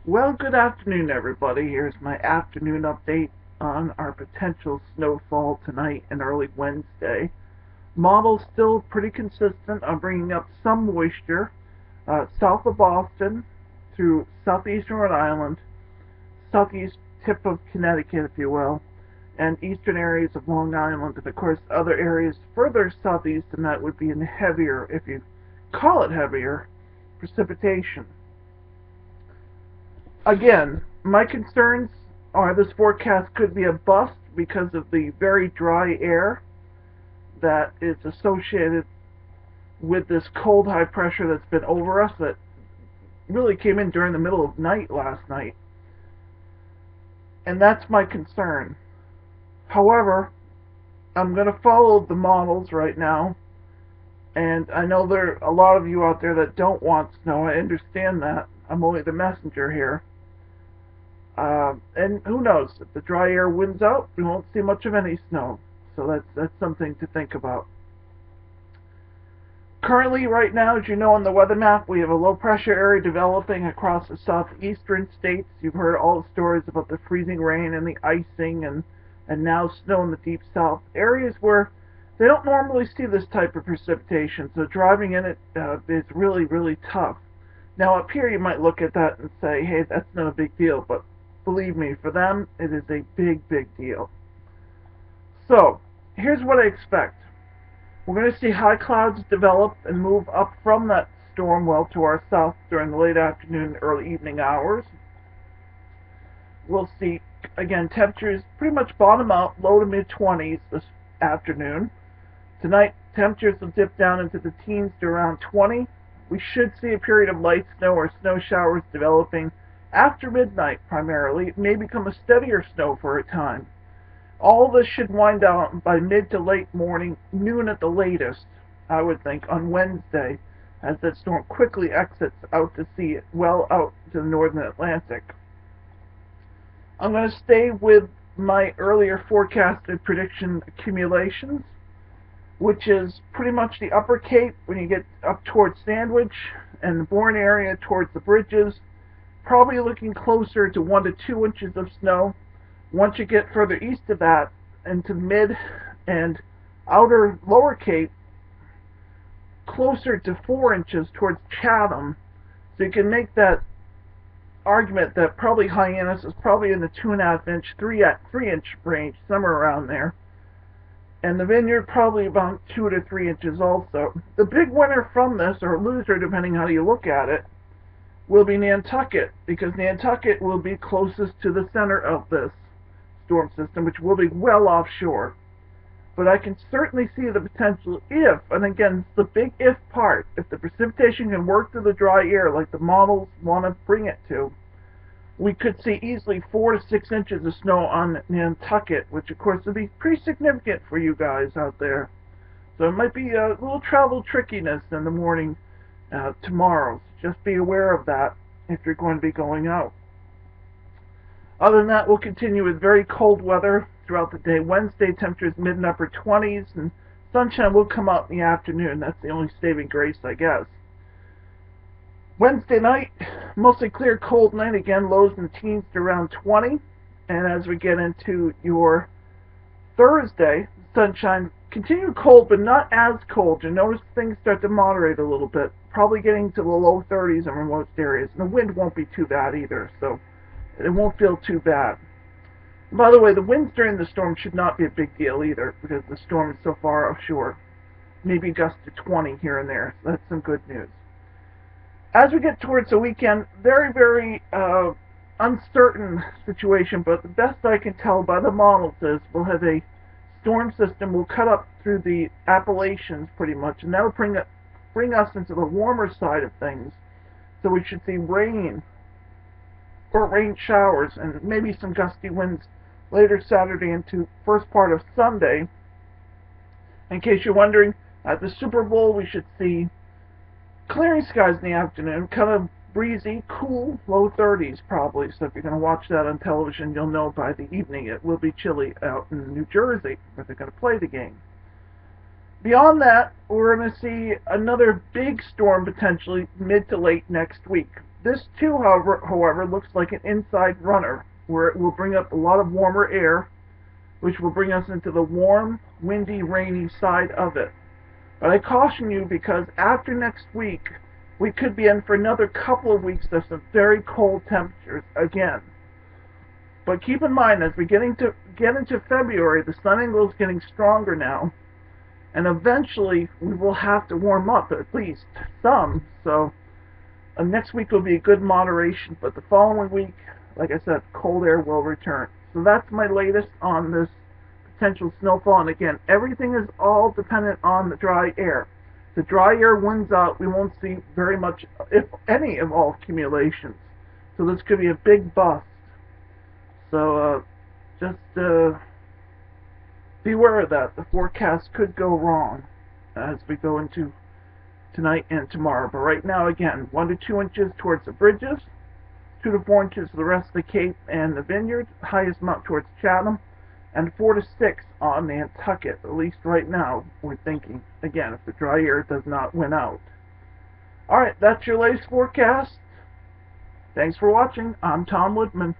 Well, good afternoon, everybody. Here's my afternoon update on our potential snowfall tonight and early Wednesday. Model still pretty consistent on bringing up some moisture south of Boston through southeastern Rhode Island, southeast tip of Connecticut, if you will, and eastern areas of Long Island, and of course other areas further southeast than that would be in heavier, if you call it heavier, precipitation. Again, my concerns are this forecast could be a bust because of the very dry air that is associated with this cold high pressure that's been over us that really came in during the middle of night last night. And that's my concern. However, I'm going to follow the models right now, and I know there are a lot of you out there that don't want snow. I understand that. I'm only the messenger here. And who knows, if the dry air wins out, we won't see much of any snow. So that's something to think about. Currently, right now, as you know on the weather map, we have a low pressure area developing across the southeastern states. You've heard all the stories about the freezing rain and the icing and now snow in the deep south. Areas where they don't normally see this type of precipitation, so driving in it is really, really tough. Now up here you might look at that and say, hey, that's not a big deal, but believe me, for them it is a big, big deal. So, here's what I expect. We're going to see high clouds develop and move up from that storm well to our south during the late afternoon and early evening hours. We'll see, again, temperatures pretty much bottom out, low to mid-20s this afternoon. Tonight, temperatures will dip down into the teens to around 20. We should see a period of light snow or snow showers developing after midnight primarily. It may become a steadier snow for a time. All this should wind down by mid to late morning, noon at the latest, I would think, on Wednesday, as that storm quickly exits out to sea, well out to the northern Atlantic. I'm going to stay with my earlier forecasted prediction accumulations, which is pretty much the upper Cape when you get up towards Sandwich and the Bourne area towards the bridges, probably looking closer to 1 to 2 inches of snow. Once you get further east of that, into mid and outer lower Cape, closer to 4 inches towards Chatham, so you can make that argument that probably Hyannis is probably in the 2.5 inch, 3 inch range, somewhere around there. And the Vineyard probably about 2 to 3 inches also. The big winner from this, or loser depending how you look at it, will be Nantucket, because Nantucket will be closest to the center of this storm system, which will be well offshore. But I can certainly see the potential if, and again, it's the big if part, if the precipitation can work through the dry air like the models want to bring it to, we could see easily 4 to 6 inches of snow on Nantucket, which of course would be pretty significant for you guys out there. So it might be a little travel trickiness in the morning tomorrow. So just be aware of that if you're going to be going out. Other than that, we'll continue with very cold weather throughout the day. Wednesday, temperatures mid and upper 20s, and sunshine will come out in the afternoon. That's the only saving grace, I guess. Wednesday night, mostly clear, cold night. Again, lows in the teens to around 20. And as we get into your Thursday, sunshine, continue cold, but not as cold. You notice things start to moderate a little bit, probably getting to the low 30s in remote areas. And the wind won't be too bad either, so it won't feel too bad. And by the way, the winds during the storm should not be a big deal either, because the storm is so far offshore. Maybe gusts to 20 here and there, so that's some good news. As we get towards the weekend, very, very uncertain situation, but the best I can tell by the models is we'll have a storm system will cut up through the Appalachians pretty much, and that'll bring us into the warmer side of things. So we should see rain or rain showers and maybe some gusty winds later Saturday into first part of Sunday. In case you're wondering, at the Super Bowl we should see clearing skies in the afternoon, kind of breezy, cool, low 30s probably. So if you're going to watch that on television, you'll know by the evening it will be chilly out in New Jersey where they're going to play the game. Beyond that, we're going to see another big storm potentially mid to late next week. This too, however, looks like an inside runner, where it will bring up a lot of warmer air, which will bring us into the warm, windy, rainy side of it. But I caution you because after next week, we could be in for another couple of weeks of some very cold temperatures again. But keep in mind, as we get into February, the sun angle is getting stronger now, and eventually we will have to warm up at least some. So next week will be a good moderation, but the following week, like I said, cold air will return. So that's my latest on this potential snowfall. And again, everything is all dependent on the dry air. If the dry air wins out, we won't see very much, if any, of all accumulations. So this could be a big bust. So just beware of that. The forecast could go wrong as we go into tonight and tomorrow. But right now, again, 1 to 2 inches towards the bridges, 2 to 4 inches to the rest of the Cape and the Vineyard, highest amount towards Chatham, and 4 to 6 on Nantucket. At least right now, we're thinking, again, if the dry air does not win out. Alright, that's your latest forecast. Thanks for watching. I'm Tom Woodman.